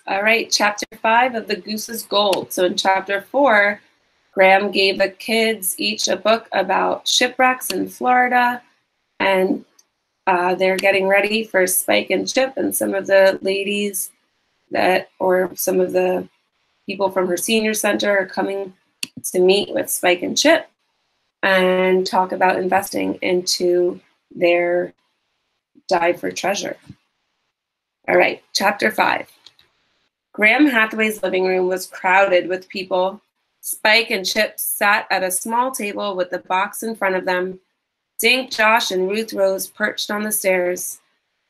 All right, chapter 5 of the Goose's Gold. So in chapter 4, Graham gave the kids each a book about shipwrecks in Florida, and they're getting ready for Spike and Chip, and some of the ladies or some of the people from her senior center are coming to meet with Spike and Chip and talk about investing into their dive for treasure. All right, chapter 5. Graham Hathaway's living room was crowded with people. Spike and Chip sat at a small table with the box in front of them. Dink, Josh, and Ruth Rose perched on the stairs.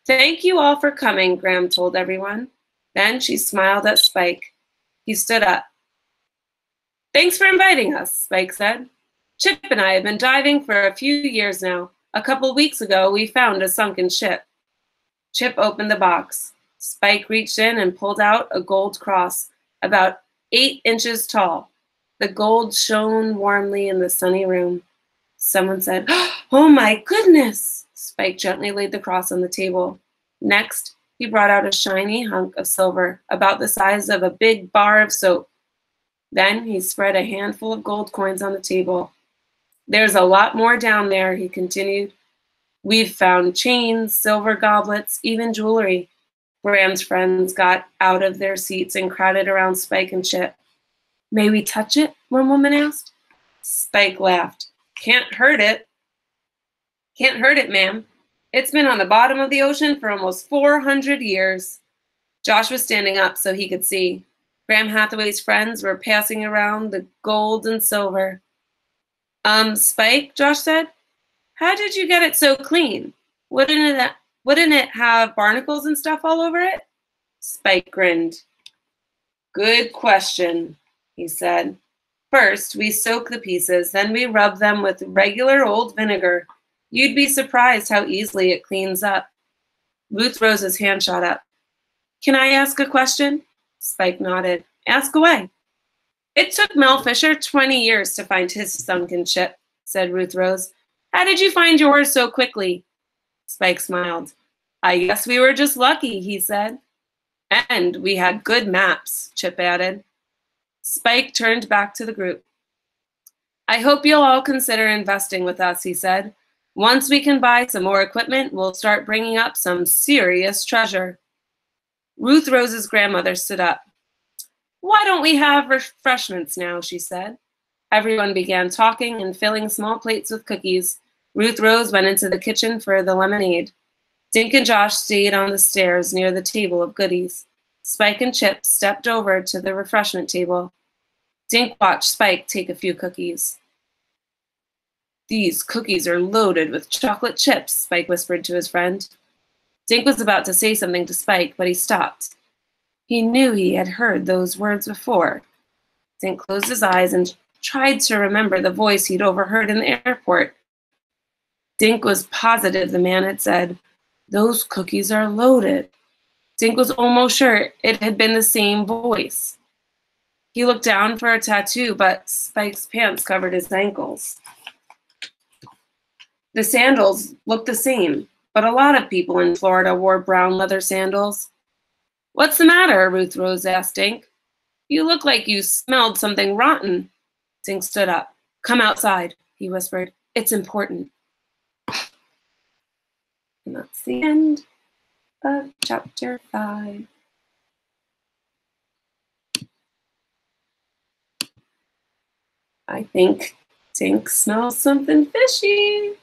"Thank you all for coming," Graham told everyone. Then she smiled at Spike. He stood up. "Thanks for inviting us," Spike said. "Chip and I have been diving for a few years now. A couple weeks ago, we found a sunken ship." Chip opened the box. Spike reached in and pulled out a gold cross, about 8 inches tall. The gold shone warmly in the sunny room. Someone said, "Oh my goodness!" Spike gently laid the cross on the table. Next, he brought out a shiny hunk of silver, about the size of a big bar of soap. Then he spread a handful of gold coins on the table. "There's a lot more down there," he continued. "We've found chains, silver goblets, even jewelry." Graham's friends got out of their seats and crowded around Spike and Chip. "May we touch it?" one woman asked. Spike laughed. "Can't hurt it." "Can't hurt it, ma'am. It's been on the bottom of the ocean for almost 400 years. Josh was standing up so he could see. Graham Hathaway's friends were passing around the gold and silver. Spike," Josh said, "how did you get it so clean? Wouldn't it have barnacles and stuff all over it?" Spike grinned. "Good question," he said. "First, we soak the pieces, then we rub them with regular old vinegar. You'd be surprised how easily it cleans up." Ruth Rose's hand shot up. "Can I ask a question?" Spike nodded. "Ask away." "It took Mel Fisher 20 years to find his sunken ship," said Ruth Rose. "How did you find yours so quickly?" Spike smiled. "I guess we were just lucky," he said. "And we had good maps," Chip added. Spike turned back to the group. "I hope you'll all consider investing with us," he said. "Once we can buy some more equipment, we'll start bringing up some serious treasure." Ruth Rose's grandmother stood up. "Why don't we have refreshments now?" she said. Everyone began talking and filling small plates with cookies. Ruth Rose went into the kitchen for the lemonade. Dink and Josh stayed on the stairs near the table of goodies. Spike and Chip stepped over to the refreshment table. Dink watched Spike take a few cookies. "These cookies are loaded with chocolate chips," Spike whispered to his friend. Dink was about to say something to Spike, but he stopped. He knew he had heard those words before. Dink closed his eyes and tried to remember the voice he'd overheard in the airport. Dink was positive the man had said, "Those cookies are loaded." Dink was almost sure it had been the same voice. He looked down for a tattoo, but Spike's pants covered his ankles. The sandals looked the same, but a lot of people in Florida wore brown leather sandals. "What's the matter?" Ruth Rose asked Dink. "You look like you smelled something rotten." Dink stood up. "Come outside," he whispered. "It's important." And that's the end of chapter 5. I think Dink smells something fishy.